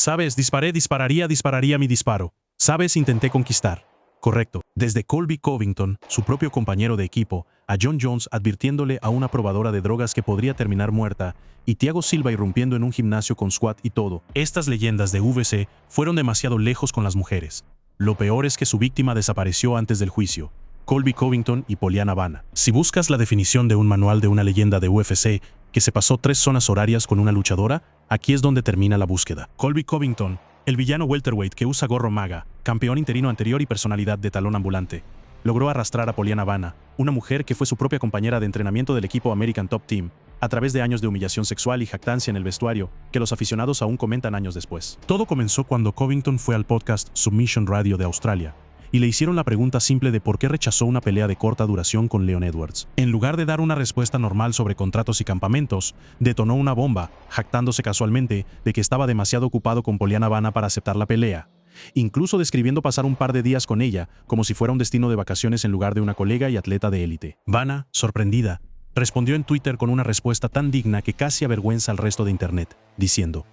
Sabes, dispararía mi disparo. Sabes, intenté conquistar. Correcto. Desde Colby Covington, su propio compañero de equipo, a Jon Jones advirtiéndole a una probadora de drogas que podría terminar muerta, y Thiago Silva irrumpiendo en un gimnasio con SWAT y todo. Estas leyendas de UFC fueron demasiado lejos con las mujeres. Lo peor es que su víctima desapareció antes del juicio. Colby Covington y Polyana Bana. Si buscas la definición de un manual de una leyenda de UFC que se pasó 3 zonas horarias con una luchadora, aquí es donde termina la búsqueda. Colby Covington, el villano welterweight que usa gorro maga, campeón interino anterior y personalidad de talón ambulante, logró arrastrar a Polyana Bana, una mujer que fue su propia compañera de entrenamiento del equipo American Top Team, a través de años de humillación sexual y jactancia en el vestuario, que los aficionados aún comentan años después. Todo comenzó cuando Covington fue al podcast Submission Radio de Australia, y le hicieron la pregunta simple de por qué rechazó una pelea de corta duración con Leon Edwards. En lugar de dar una respuesta normal sobre contratos y campamentos, detonó una bomba, jactándose casualmente de que estaba demasiado ocupado con Polyana Bana para aceptar la pelea, incluso describiendo pasar un par de días con ella como si fuera un destino de vacaciones en lugar de una colega y atleta de élite. Bana, sorprendida, respondió en Twitter con una respuesta tan digna que casi avergüenza al resto de internet, diciendo: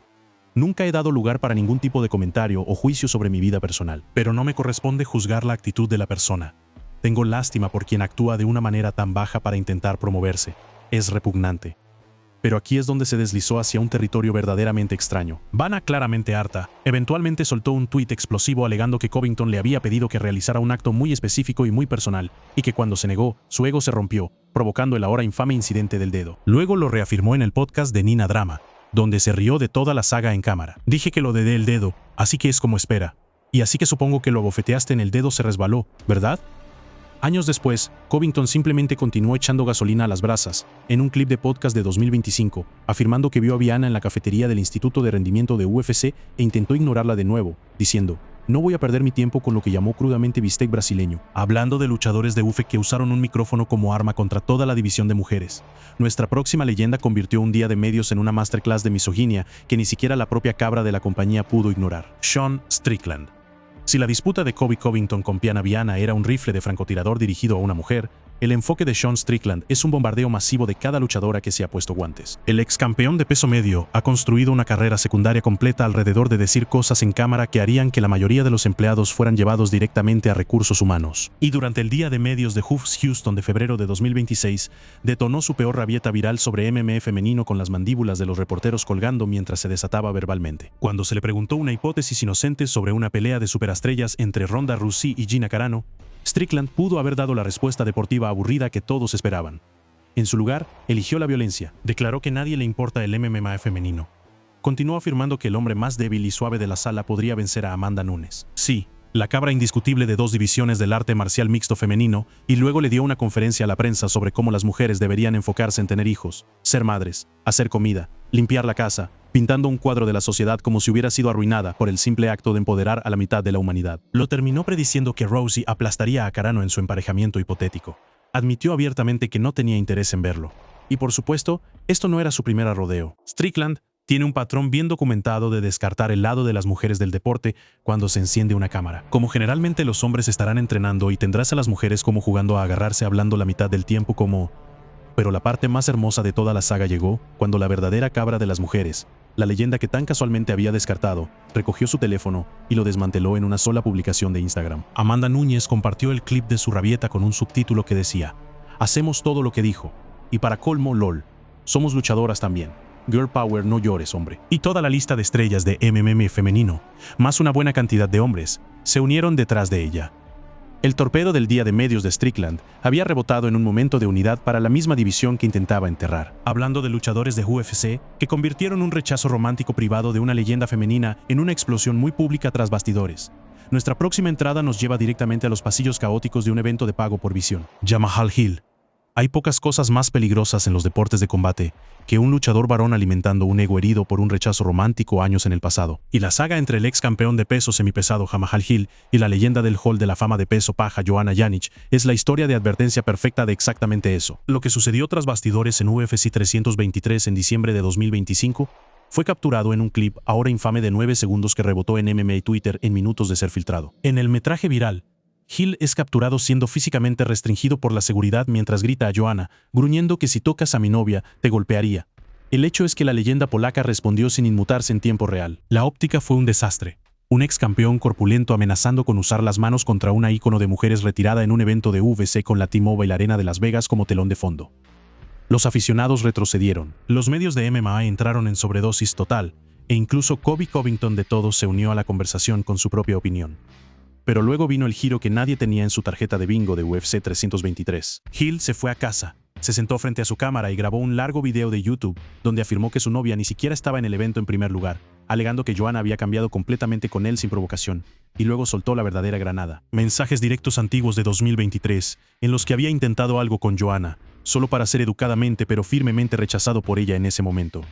nunca he dado lugar para ningún tipo de comentario o juicio sobre mi vida personal, pero no me corresponde juzgar la actitud de la persona. Tengo lástima por quien actúa de una manera tan baja para intentar promoverse. Es repugnante. Pero aquí es donde se deslizó hacia un territorio verdaderamente extraño. Bana, claramente harta, eventualmente soltó un tuit explosivo alegando que Covington le había pedido que realizara un acto muy específico y muy personal, y que cuando se negó, su ego se rompió, provocando el ahora infame incidente del dedo. Luego lo reafirmó en el podcast de Nina Drama, donde se rió de toda la saga en cámara. Dije que lo de el dedo, así que es como espera. Y así que supongo que lo abofeteaste en el dedo se resbaló, ¿verdad? Años después, Covington simplemente continuó echando gasolina a las brasas, en un clip de podcast de 2025, afirmando que vio a Viana en la cafetería del Instituto de Rendimiento de UFC e intentó ignorarla de nuevo, diciendo: no voy a perder mi tiempo con lo que llamó crudamente bistec brasileño. Hablando de luchadores de UFC que usaron un micrófono como arma contra toda la división de mujeres, nuestra próxima leyenda convirtió un día de medios en una masterclass de misoginia que ni siquiera la propia cabra de la compañía pudo ignorar. Sean Strickland. Si la disputa de Colby Covington con Polyana Bana era un rifle de francotirador dirigido a una mujer, el enfoque de Sean Strickland es un bombardeo masivo de cada luchadora que se ha puesto guantes. El ex campeón de peso medio ha construido una carrera secundaria completa alrededor de decir cosas en cámara que harían que la mayoría de los empleados fueran llevados directamente a recursos humanos. Y durante el día de medios de Hooves Houston de febrero de 2026, detonó su peor rabieta viral sobre MMA femenino con las mandíbulas de los reporteros colgando mientras se desataba verbalmente. Cuando se le preguntó una hipótesis inocente sobre una pelea de superestrellas entre Ronda Rousey y Gina Carano, Strickland pudo haber dado la respuesta deportiva aburrida que todos esperaban. En su lugar, eligió la violencia. Declaró que nadie le importa el MMA femenino. Continuó afirmando que el hombre más débil y suave de la sala podría vencer a Amanda Nunes. Sí, la cabra indiscutible de 2 divisiones del arte marcial mixto femenino, y luego le dio una conferencia a la prensa sobre cómo las mujeres deberían enfocarse en tener hijos, ser madres, hacer comida, limpiar la casa, pintando un cuadro de la sociedad como si hubiera sido arruinada por el simple acto de empoderar a la mitad de la humanidad. Lo terminó prediciendo que Rousey aplastaría a Carano en su emparejamiento hipotético. Admitió abiertamente que no tenía interés en verlo. Y por supuesto, esto no era su primer rodeo. Strickland tiene un patrón bien documentado de descartar el lado de las mujeres del deporte cuando se enciende una cámara. Como generalmente los hombres estarán entrenando y tendrás a las mujeres como jugando a agarrarse hablando la mitad del tiempo como... Pero la parte más hermosa de toda la saga llegó cuando la verdadera cabra de las mujeres, la leyenda que tan casualmente había descartado, recogió su teléfono y lo desmanteló en una sola publicación de Instagram. Amanda Núñez compartió el clip de su rabieta con un subtítulo que decía: hacemos todo lo que dijo. Y para colmo, LOL. Somos luchadoras también. Girl Power, no llores, hombre. Y toda la lista de estrellas de MMA femenino, más una buena cantidad de hombres, se unieron detrás de ella. El torpedo del día de medios de Strickland había rebotado en un momento de unidad para la misma división que intentaba enterrar. Hablando de luchadores de UFC que convirtieron un rechazo romántico privado de una leyenda femenina en una explosión muy pública tras bastidores. Nuestra próxima entrada nos lleva directamente a los pasillos caóticos de un evento de pago por visión. Jamahal Hill. Hay pocas cosas más peligrosas en los deportes de combate que un luchador varón alimentando un ego herido por un rechazo romántico años en el pasado. Y la saga entre el ex campeón de peso semipesado Jamahal Hill y la leyenda del Hall de la Fama de peso paja Joanna Janić es la historia de advertencia perfecta de exactamente eso. Lo que sucedió tras bastidores en UFC 323 en diciembre de 2025 fue capturado en un clip ahora infame de 9 segundos que rebotó en MMA Twitter en minutos de ser filtrado. En el metraje viral, Hill es capturado siendo físicamente restringido por la seguridad mientras grita a Joanna, gruñendo que si tocas a mi novia, te golpearía. El hecho es que la leyenda polaca respondió sin inmutarse en tiempo real. La óptica fue un desastre. Un ex campeón corpulento amenazando con usar las manos contra una ícono de mujeres retirada en un evento de UFC con la T-Mobile Arena de Las Vegas como telón de fondo. Los aficionados retrocedieron. Los medios de MMA entraron en sobredosis total, e incluso Colby Covington de todos se unió a la conversación con su propia opinión. Pero luego vino el giro que nadie tenía en su tarjeta de bingo de UFC 323. Hill se fue a casa, se sentó frente a su cámara y grabó un largo video de YouTube donde afirmó que su novia ni siquiera estaba en el evento en primer lugar, alegando que Joanna había cambiado completamente con él sin provocación, y luego soltó la verdadera granada. Mensajes directos antiguos de 2023, en los que había intentado algo con Joanna, solo para ser educadamente pero firmemente rechazado por ella en ese momento.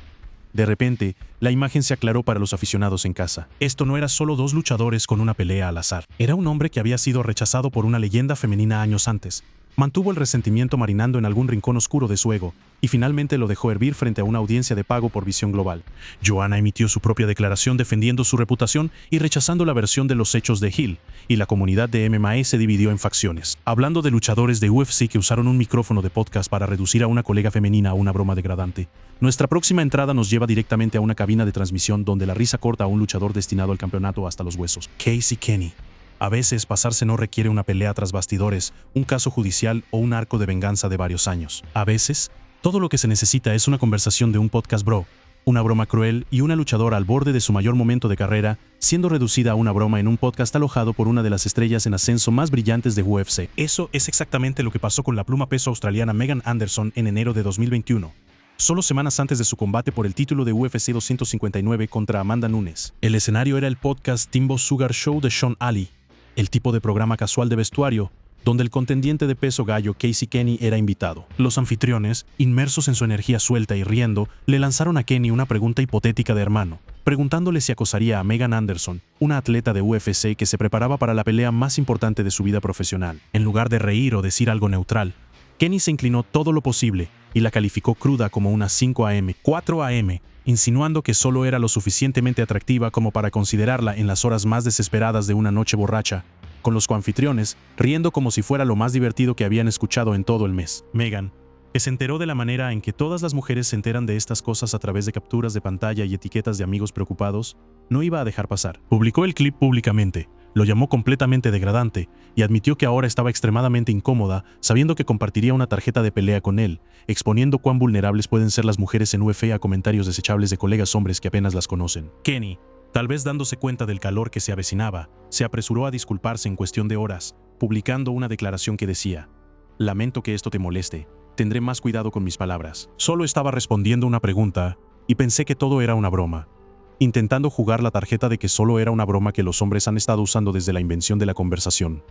De repente, la imagen se aclaró para los aficionados en casa. Esto no era solo dos luchadores con una pelea al azar. Era un hombre que había sido rechazado por una leyenda femenina años antes. Mantuvo el resentimiento marinando en algún rincón oscuro de su ego, y finalmente lo dejó hervir frente a una audiencia de pago por Visión Global. Joanna emitió su propia declaración defendiendo su reputación y rechazando la versión de los hechos de Hill, y la comunidad de MMA se dividió en facciones. Hablando de luchadores de UFC que usaron un micrófono de podcast para reducir a una colega femenina a una broma degradante, nuestra próxima entrada nos lleva directamente a una cabina de transmisión donde la risa corta a un luchador destinado al campeonato hasta los huesos. Casey Kenny. A veces pasarse no requiere una pelea tras bastidores, un caso judicial o un arco de venganza de varios años. A veces, todo lo que se necesita es una conversación de un podcast bro, una broma cruel y una luchadora al borde de su mayor momento de carrera, siendo reducida a una broma en un podcast alojado por una de las estrellas en ascenso más brillantes de UFC. Eso es exactamente lo que pasó con la pluma peso australiana Megan Anderson en enero de 2021. Solo semanas antes de su combate por el título de UFC 259 contra Amanda Nunes. El escenario era el podcast Timbo Sugar Show de Sean Ali, el tipo de programa casual de vestuario, donde el contendiente de peso gallo Casey Kenny era invitado. Los anfitriones, inmersos en su energía suelta y riendo, le lanzaron a Kenny una pregunta hipotética de hermano, preguntándole si acosaría a Megan Anderson, una atleta de UFC que se preparaba para la pelea más importante de su vida profesional. En lugar de reír o decir algo neutral, Kenny se inclinó todo lo posible y la calificó cruda como una 5 AM, 4 AM, insinuando que solo era lo suficientemente atractiva como para considerarla en las horas más desesperadas de una noche borracha, con los coanfitriones riendo como si fuera lo más divertido que habían escuchado en todo el mes. Megan, que se enteró de la manera en que todas las mujeres se enteran de estas cosas a través de capturas de pantalla y etiquetas de amigos preocupados, no iba a dejar pasar. Publicó el clip públicamente, lo llamó completamente degradante y admitió que ahora estaba extremadamente incómoda sabiendo que compartiría una tarjeta de pelea con él, exponiendo cuán vulnerables pueden ser las mujeres en UFC a comentarios desechables de colegas hombres que apenas las conocen. Kenny, tal vez dándose cuenta del calor que se avecinaba, se apresuró a disculparse en cuestión de horas, publicando una declaración que decía: «Lamento que esto te moleste, tendré más cuidado con mis palabras». Solo estaba respondiendo una pregunta y pensé que todo era una broma, intentando jugar la tarjeta de que solo era una broma que los hombres han estado usando desde la invención de la conversación.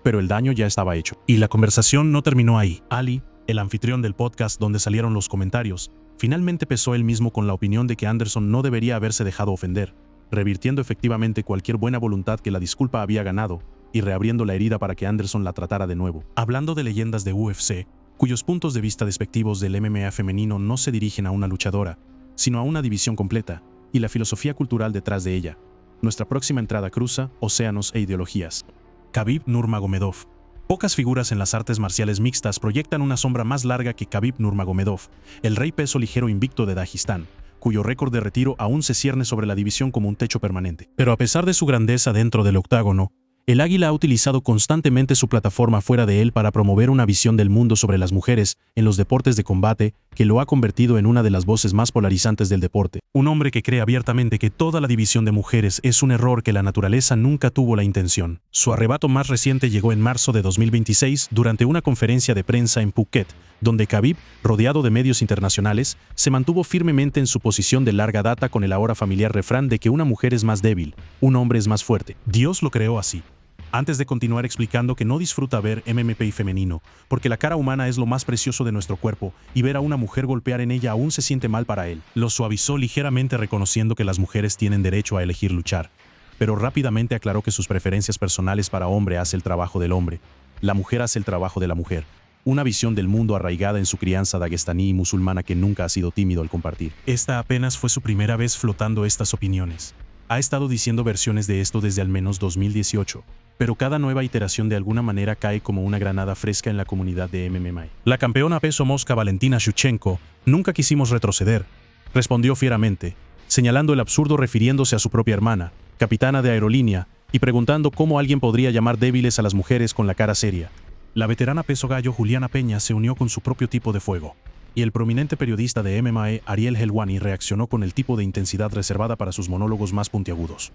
Pero el daño ya estaba hecho. Y la conversación no terminó ahí. Ali, el anfitrión del podcast donde salieron los comentarios, finalmente pesó él mismo con la opinión de que Anderson no debería haberse dejado ofender, revirtiendo efectivamente cualquier buena voluntad que la disculpa había ganado y reabriendo la herida para que Anderson la tratara de nuevo. Hablando de leyendas de UFC, cuyos puntos de vista despectivos del MMA femenino no se dirigen a una luchadora, sino a una división completa, y la filosofía cultural detrás de ella. Nuestra próxima entrada cruza océanos e ideologías. Khabib Nurmagomedov. Pocas figuras en las artes marciales mixtas proyectan una sombra más larga que Khabib Nurmagomedov, el rey peso ligero invicto de Dagestán, cuyo récord de retiro aún se cierne sobre la división como un techo permanente. Pero a pesar de su grandeza dentro del octágono, el águila ha utilizado constantemente su plataforma fuera de él para promover una visión del mundo sobre las mujeres en los deportes de combate que lo ha convertido en una de las voces más polarizantes del deporte. Un hombre que cree abiertamente que toda la división de mujeres es un error que la naturaleza nunca tuvo la intención. Su arrebato más reciente llegó en marzo de 2026 durante una conferencia de prensa en Phuket, donde Khabib, rodeado de medios internacionales, se mantuvo firmemente en su posición de larga data con el ahora familiar refrán de que una mujer es más débil, un hombre es más fuerte. Dios lo creó así. Antes de continuar explicando que no disfruta ver MMA femenino, porque la cara humana es lo más precioso de nuestro cuerpo y ver a una mujer golpear en ella aún se siente mal para él. Lo suavizó ligeramente reconociendo que las mujeres tienen derecho a elegir luchar, pero rápidamente aclaró que sus preferencias personales para hombre hace el trabajo del hombre, la mujer hace el trabajo de la mujer. Una visión del mundo arraigada en su crianza dagestaní y musulmana que nunca ha sido tímido al compartir. Esta apenas fue su primera vez flotando estas opiniones. Ha estado diciendo versiones de esto desde al menos 2018. pero cada nueva iteración de alguna manera cae como una granada fresca en la comunidad de MMA. La campeona peso mosca Valentina Shevchenko: nunca quisimos retroceder, respondió fieramente, señalando el absurdo refiriéndose a su propia hermana, capitana de aerolínea, y preguntando cómo alguien podría llamar débiles a las mujeres con la cara seria. La veterana peso gallo Juliana Peña se unió con su propio tipo de fuego, y el prominente periodista de MMA Ariel Helwani reaccionó con el tipo de intensidad reservada para sus monólogos más puntiagudos.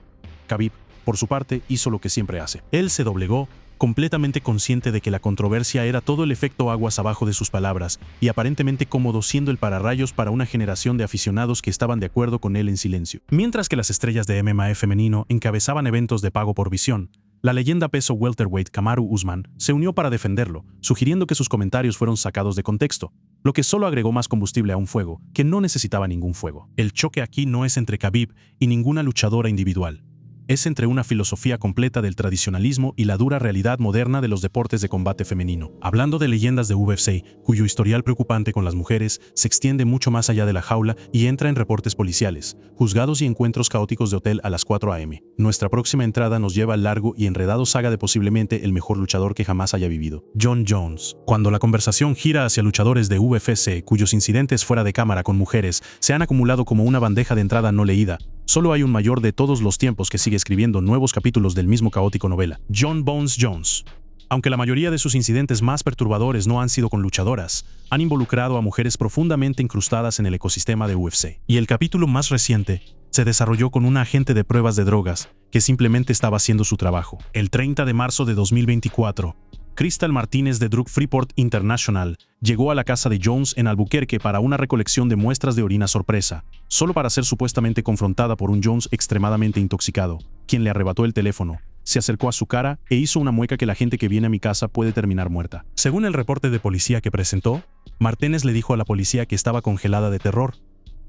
Khabib, por su parte, hizo lo que siempre hace. Él se doblegó, completamente consciente de que la controversia era todo el efecto aguas abajo de sus palabras, y aparentemente cómodo siendo el pararrayos para una generación de aficionados que estaban de acuerdo con él en silencio. Mientras que las estrellas de MMA femenino encabezaban eventos de pago por visión, la leyenda peso welterweight Kamaru Usman se unió para defenderlo, sugiriendo que sus comentarios fueron sacados de contexto, lo que solo agregó más combustible a un fuego que no necesitaba ningún fuego. El choque aquí no es entre Khabib y ninguna luchadora individual. Es entre una filosofía completa del tradicionalismo y la dura realidad moderna de los deportes de combate femenino. Hablando de leyendas de UFC, cuyo historial preocupante con las mujeres se extiende mucho más allá de la jaula y entra en reportes policiales, juzgados y encuentros caóticos de hotel a las 4 a.m. Nuestra próxima entrada nos lleva al largo y enredado saga de posiblemente el mejor luchador que jamás haya vivido, Jon Jones. Cuando la conversación gira hacia luchadores de UFC cuyos incidentes fuera de cámara con mujeres se han acumulado como una bandeja de entrada no leída, solo hay un mayor de todos los tiempos que sigue escribiendo nuevos capítulos del mismo caótico novela: Jon Bones Jones. Aunque la mayoría de sus incidentes más perturbadores no han sido con luchadoras, han involucrado a mujeres profundamente incrustadas en el ecosistema de UFC. Y el capítulo más reciente se desarrolló con una agente de pruebas de drogas que simplemente estaba haciendo su trabajo. El 30 de marzo de 2024, Crystal Martínez de Drug Freeport International llegó a la casa de Jones en Albuquerque para una recolección de muestras de orina sorpresa, solo para ser supuestamente confrontada por un Jones extremadamente intoxicado, quien le arrebató el teléfono, se acercó a su cara e hizo una mueca que la gente que viene a mi casa puede terminar muerta. Según el reporte de policía que presentó, Martínez le dijo a la policía que estaba congelada de terror,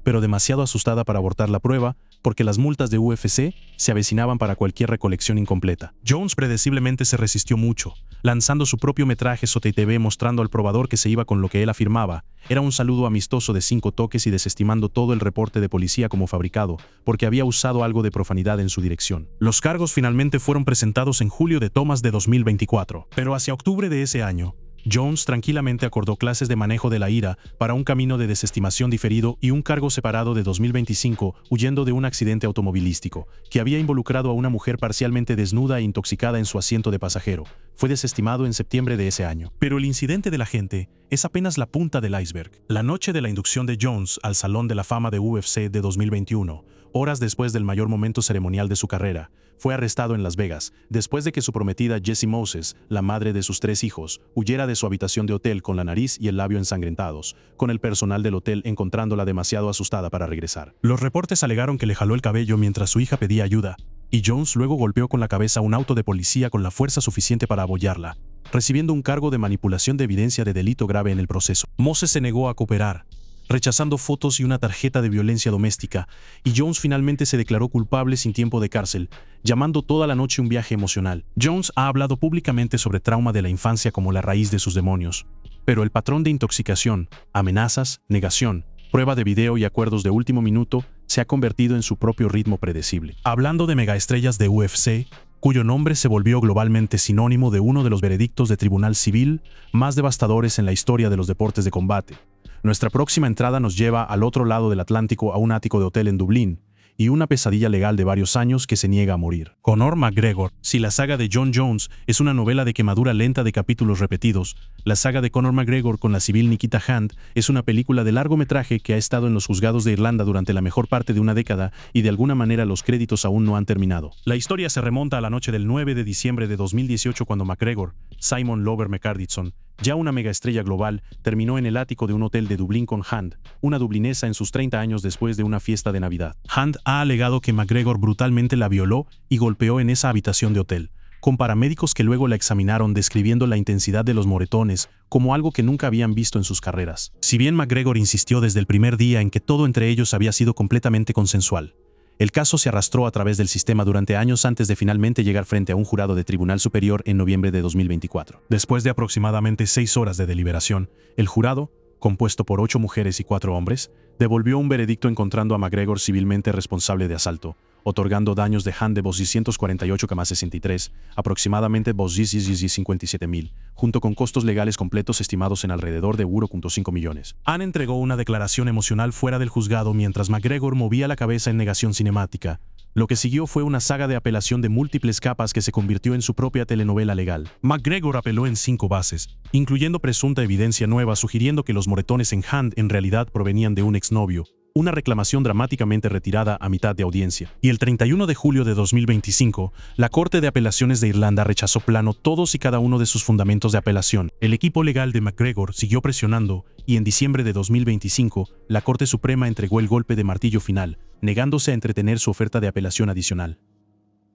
pero demasiado asustada para abortar la prueba, porque las multas de UFC se avecinaban para cualquier recolección incompleta. Jones predeciblemente se resistió mucho, lanzando su propio metraje SOTV mostrando al probador que se iba con lo que él afirmaba era un saludo amistoso de 5 toques y desestimando todo el reporte de policía como fabricado, porque había usado algo de profanidad en su dirección. Los cargos finalmente fueron presentados en julio de Thomas de 2024, pero hacia octubre de ese año, Jones tranquilamente acordó clases de manejo de la ira para un camino de desestimación diferido y un cargo separado de 2025 huyendo de un accidente automovilístico, que había involucrado a una mujer parcialmente desnuda e intoxicada en su asiento de pasajero. Fue desestimado en septiembre de ese año. Pero el incidente de la gente es apenas la punta del iceberg. La noche de la inducción de Jones al Salón de la Fama de UFC de 2021, horas después del mayor momento ceremonial de su carrera, fue arrestado en Las Vegas, después de que su prometida Jessie Moses, la madre de sus 3 hijos, huyera de su habitación de hotel con la nariz y el labio ensangrentados, con el personal del hotel encontrándola demasiado asustada para regresar. Los reportes alegaron que le jaló el cabello mientras su hija pedía ayuda, y Jones luego golpeó con la cabeza un auto de policía con la fuerza suficiente para abollarla, recibiendo un cargo de manipulación de evidencia de delito grave en el proceso. Moses se negó a cooperar, rechazando fotos y una tarjeta de violencia doméstica, y Jones finalmente se declaró culpable sin tiempo de cárcel, llamando toda la noche un viaje emocional. Jones ha hablado públicamente sobre trauma de la infancia como la raíz de sus demonios, pero el patrón de intoxicación, amenazas, negación, prueba de video y acuerdos de último minuto se ha convertido en su propio ritmo predecible. Hablando de megaestrellas de UFC, cuyo nombre se volvió globalmente sinónimo de uno de los veredictos de tribunal civil más devastadores en la historia de los deportes de combate, nuestra próxima entrada nos lleva al otro lado del Atlántico a un ático de hotel en Dublín, y una pesadilla legal de varios años que se niega a morir. Conor McGregor. Si la saga de Jon Jones es una novela de quemadura lenta de capítulos repetidos, la saga de Conor McGregor con la civil Nikita Hunt es una película de largometraje que ha estado en los juzgados de Irlanda durante la mejor parte de una década y de alguna manera los créditos aún no han terminado. La historia se remonta a la noche del 9 de diciembre de 2018 cuando McGregor, Simon Lover McCarditson, ya una megaestrella global, terminó en el ático de un hotel de Dublín con Hunt, una dublinesa en sus 30 años después de una fiesta de Navidad. Hunt ha alegado que McGregor brutalmente la violó y golpeó en esa habitación de hotel, con paramédicos que luego la examinaron describiendo la intensidad de los moretones como algo que nunca habían visto en sus carreras. Si bien McGregor insistió desde el primer día en que todo entre ellos había sido completamente consensual, el caso se arrastró a través del sistema durante años antes de finalmente llegar frente a un jurado de Tribunal Superior en noviembre de 2024. Después de aproximadamente 6 horas de deliberación, el jurado, compuesto por 8 mujeres y 4 hombres, devolvió un veredicto encontrando a McGregor civilmente responsable de asalto, otorgando daños de Hunt de 248,63, aproximadamente 57.000, junto con costos legales completos estimados en alrededor de €5 millones. Hunt entregó una declaración emocional fuera del juzgado mientras McGregor movía la cabeza en negación cinemática. Lo que siguió fue una saga de apelación de múltiples capas que se convirtió en su propia telenovela legal. McGregor apeló en 5 bases, incluyendo presunta evidencia nueva sugiriendo que los moretones en Hunt en realidad provenían de un exnovio, una reclamación dramáticamente retirada a mitad de audiencia. Y el 31 de julio de 2025, la Corte de Apelaciones de Irlanda rechazó plano todos y cada uno de sus fundamentos de apelación. El equipo legal de McGregor siguió presionando y en diciembre de 2025, la Corte Suprema entregó el golpe de martillo final, negándose a entretener su oferta de apelación adicional.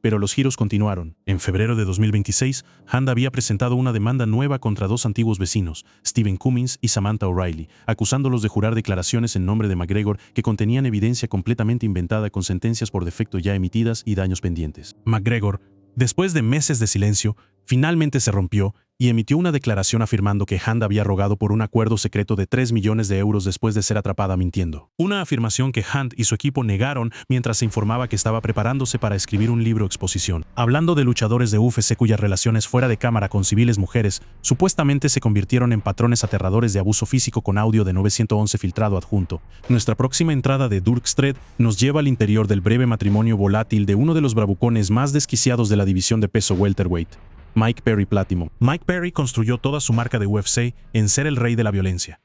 Pero los giros continuaron. En febrero de 2026, Hunt había presentado una demanda nueva contra 2 antiguos vecinos, Stephen Cummins y Samantha O'Reilly, acusándolos de jurar declaraciones en nombre de McGregor que contenían evidencia completamente inventada con sentencias por defecto ya emitidas y daños pendientes. McGregor, después de meses de silencio, finalmente se rompió y emitió una declaración afirmando que Hunt había rogado por un acuerdo secreto de 3 millones de euros después de ser atrapada mintiendo. Una afirmación que Hunt y su equipo negaron mientras se informaba que estaba preparándose para escribir un libro exposición. Hablando de luchadores de UFC cuyas relaciones fuera de cámara con civiles mujeres supuestamente se convirtieron en patrones aterradores de abuso físico con audio de 911 filtrado adjunto. Nuestra próxima entrada de Durkstred nos lleva al interior del breve matrimonio volátil de uno de los bravucones más desquiciados de la división de peso welterweight, Mike Perry Platimo. Mike Perry construyó toda su marca de UFC en ser el rey de la violencia.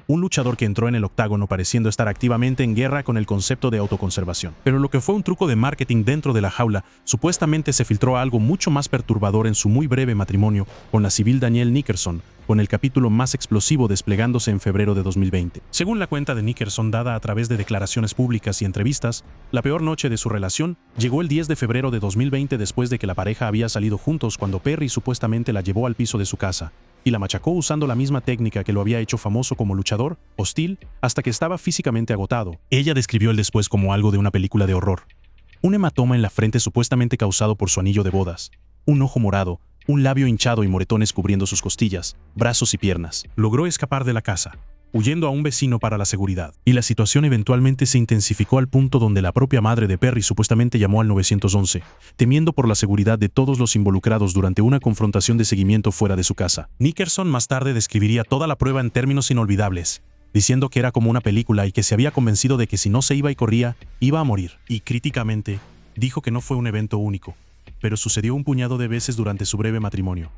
Un luchador que entró en el octágono pareciendo estar activamente en guerra con el concepto de autoconservación. Pero lo que fue un truco de marketing dentro de la jaula, supuestamente se filtró algo mucho más perturbador en su muy breve matrimonio con la civil Danielle Nickerson, con el capítulo más explosivo desplegándose en febrero de 2020. Según la cuenta de Nickerson dada a través de declaraciones públicas y entrevistas, la peor noche de su relación llegó el 10 de febrero de 2020 después de que la pareja había salido juntos cuando Perry supuestamente la llevó al piso de su casa y la machacó usando la misma técnica que lo había hecho famoso como luchador, hostil, hasta que estaba físicamente agotado. Ella describió el después como algo de una película de horror. Un hematoma en la frente supuestamente causado por su anillo de bodas, un ojo morado, un labio hinchado y moretones cubriendo sus costillas, brazos y piernas. Logró escapar de la casa, huyendo a un vecino para la seguridad. Y la situación eventualmente se intensificó al punto donde la propia madre de Perry supuestamente llamó al 911, temiendo por la seguridad de todos los involucrados durante una confrontación de seguimiento fuera de su casa. Nickerson más tarde describiría toda la prueba en términos inolvidables, diciendo que era como una película y que se había convencido de que si no se iba y corría, iba a morir. Y críticamente, dijo que no fue un evento único, pero sucedió un puñado de veces durante su breve matrimonio.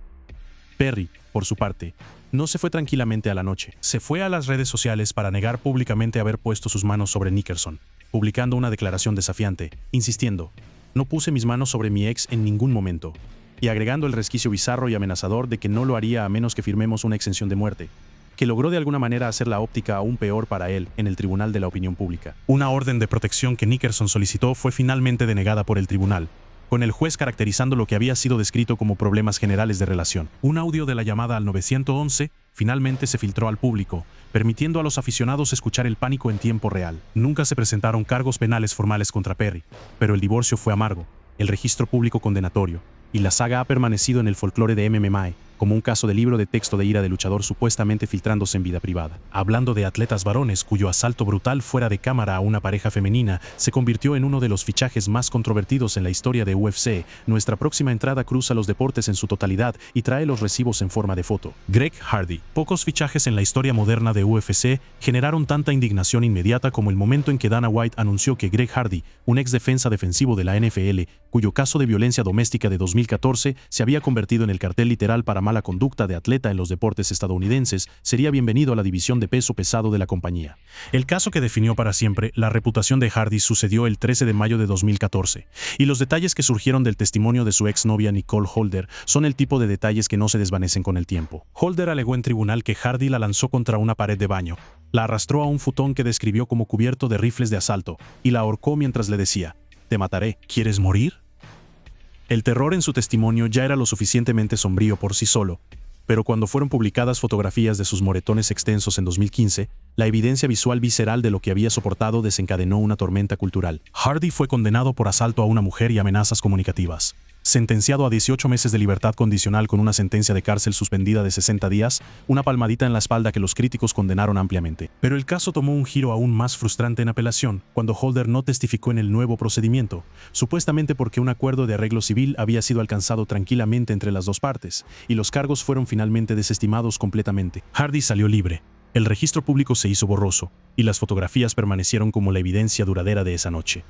Perry, por su parte, no se fue tranquilamente a la noche. Se fue a las redes sociales para negar públicamente haber puesto sus manos sobre Nickerson, publicando una declaración desafiante, insistiendo, «No puse mis manos sobre mi ex en ningún momento», y agregando el resquicio bizarro y amenazador de que no lo haría a menos que firmemos una exención de muerte, que logró de alguna manera hacer la óptica aún peor para él en el Tribunal de la Opinión Pública. Una orden de protección que Nickerson solicitó fue finalmente denegada por el tribunal, con el juez caracterizando lo que había sido descrito como problemas generales de relación. Un audio de la llamada al 911 finalmente se filtró al público, permitiendo a los aficionados escuchar el pánico en tiempo real. Nunca se presentaron cargos penales formales contra Perry, pero el divorcio fue amargo, el registro público condenatorio, y la saga ha permanecido en el folclore de MMA como un caso de libro de texto de ira de luchador supuestamente filtrándose en vida privada. Hablando de atletas varones cuyo asalto brutal fuera de cámara a una pareja femenina se convirtió en uno de los fichajes más controvertidos en la historia de UFC, nuestra próxima entrada cruza los deportes en su totalidad y trae los recibos en forma de foto. Greg Hardy. Pocos fichajes en la historia moderna de UFC generaron tanta indignación inmediata como el momento en que Dana White anunció que Greg Hardy, un ex defensa defensivo de la NFL, cuyo caso de violencia doméstica de 2014 se había convertido en el cartel literal para mala conducta de atleta en los deportes estadounidenses, sería bienvenido a la división de peso pesado de la compañía. El caso que definió para siempre la reputación de Hardy sucedió el 13 de mayo de 2014, y los detalles que surgieron del testimonio de su exnovia Nicole Holder son el tipo de detalles que no se desvanecen con el tiempo. Holder alegó en tribunal que Hardy la lanzó contra una pared de baño, la arrastró a un futón que describió como cubierto de rifles de asalto, y la ahorcó mientras le decía, «Te mataré, ¿quieres morir?». El terror en su testimonio ya era lo suficientemente sombrío por sí solo, pero cuando fueron publicadas fotografías de sus moretones extensos en 2015, la evidencia visual visceral de lo que había soportado desencadenó una tormenta cultural. Hardy fue condenado por asalto a una mujer y amenazas comunicativas. sentenciado a 18 meses de libertad condicional con una sentencia de cárcel suspendida de 60 días, una palmadita en la espalda que los críticos condenaron ampliamente. Pero el caso tomó un giro aún más frustrante en apelación, cuando Holder no testificó en el nuevo procedimiento, supuestamente porque un acuerdo de arreglo civil había sido alcanzado tranquilamente entre las dos partes, y los cargos fueron finalmente desestimados completamente. Hardy salió libre. El registro público se hizo borroso, y las fotografías permanecieron como la evidencia duradera de esa noche.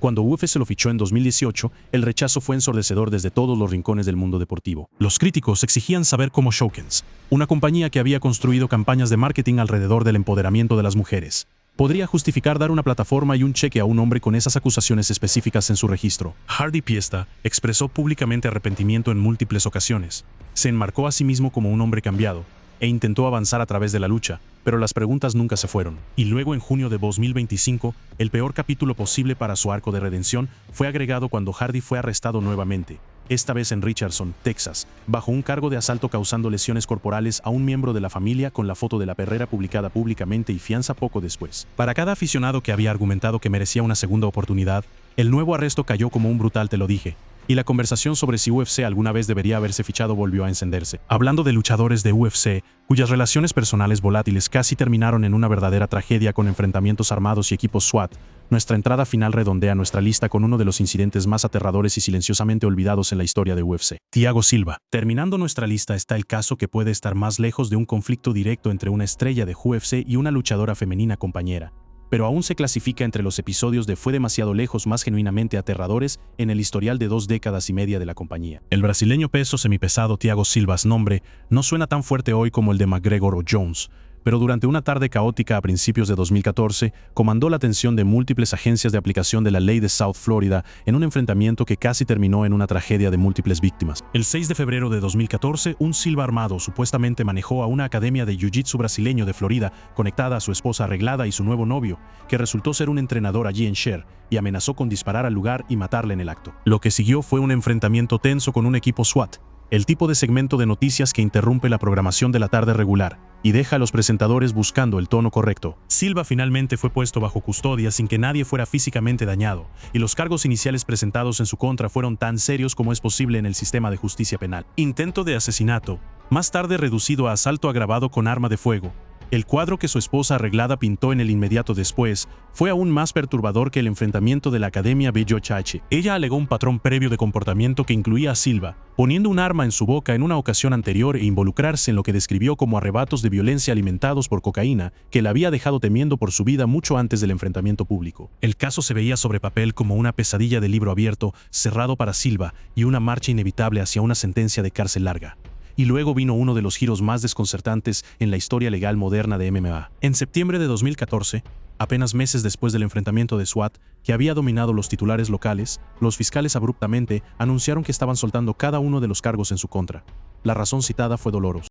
Cuando UFC lo fichó en 2018, el rechazo fue ensordecedor desde todos los rincones del mundo deportivo. Los críticos exigían saber cómo Showkins, una compañía que había construido campañas de marketing alrededor del empoderamiento de las mujeres, podría justificar dar una plataforma y un cheque a un hombre con esas acusaciones específicas en su registro. Hardy Piesta expresó públicamente arrepentimiento en múltiples ocasiones. Se enmarcó a sí mismo como un hombre cambiado, e intentó avanzar a través de la lucha, pero las preguntas nunca se fueron. Y luego en junio de 2025, el peor capítulo posible para su arco de redención fue agregado cuando Hardy fue arrestado nuevamente, esta vez en Richardson, Texas, bajo un cargo de asalto causando lesiones corporales a un miembro de la familia con la foto de la perrera publicada públicamente y fianza poco después. Para cada aficionado que había argumentado que merecía una segunda oportunidad, el nuevo arresto cayó como un brutal te lo dije, y la conversación sobre si UFC alguna vez debería haberse fichado volvió a encenderse. Hablando de luchadores de UFC, cuyas relaciones personales volátiles casi terminaron en una verdadera tragedia con enfrentamientos armados y equipos SWAT, nuestra entrada final redondea nuestra lista con uno de los incidentes más aterradores y silenciosamente olvidados en la historia de UFC. Thiago Silva. Terminando nuestra lista está el caso que puede estar más lejos de un conflicto directo entre una estrella de UFC y una luchadora femenina compañera, pero aún se clasifica entre los episodios de fue demasiado lejos más genuinamente aterradores en el historial de 2 décadas y media de la compañía. El brasileño peso semipesado Thiago Silva's nombre no suena tan fuerte hoy como el de McGregor o Jones, pero durante una tarde caótica a principios de 2014, comandó la atención de múltiples agencias de aplicación de la ley de South Florida en un enfrentamiento que casi terminó en una tragedia de múltiples víctimas. El 6 de febrero de 2014, un Silva armado supuestamente manejó a una academia de jiu-jitsu brasileño de Florida conectada a su esposa arreglada y su nuevo novio, que resultó ser un entrenador allí en Sher, y amenazó con disparar al lugar y matarle en el acto. Lo que siguió fue un enfrentamiento tenso con un equipo SWAT, el tipo de segmento de noticias que interrumpe la programación de la tarde regular y deja a los presentadores buscando el tono correcto. Silva finalmente fue puesto bajo custodia sin que nadie fuera físicamente dañado, y los cargos iniciales presentados en su contra fueron tan serios como es posible en el sistema de justicia penal. Intento de asesinato, más tarde reducido a asalto agravado con arma de fuego. El cuadro que su esposa arreglada pintó en el inmediato después fue aún más perturbador que el enfrentamiento de la Academia Bello Chache. Ella alegó un patrón previo de comportamiento que incluía a Silva, poniendo un arma en su boca en una ocasión anterior e involucrarse en lo que describió como arrebatos de violencia alimentados por cocaína que la había dejado temiendo por su vida mucho antes del enfrentamiento público. El caso se veía sobre papel como una pesadilla de libro abierto, cerrado para Silva y una marcha inevitable hacia una sentencia de cárcel larga. Y luego vino uno de los giros más desconcertantes en la historia legal moderna de MMA. En septiembre de 2014, apenas meses después del enfrentamiento de SWAT, que había dominado los titulares locales, los fiscales abruptamente anunciaron que estaban soltando cada uno de los cargos en su contra. La razón citada fue doloros.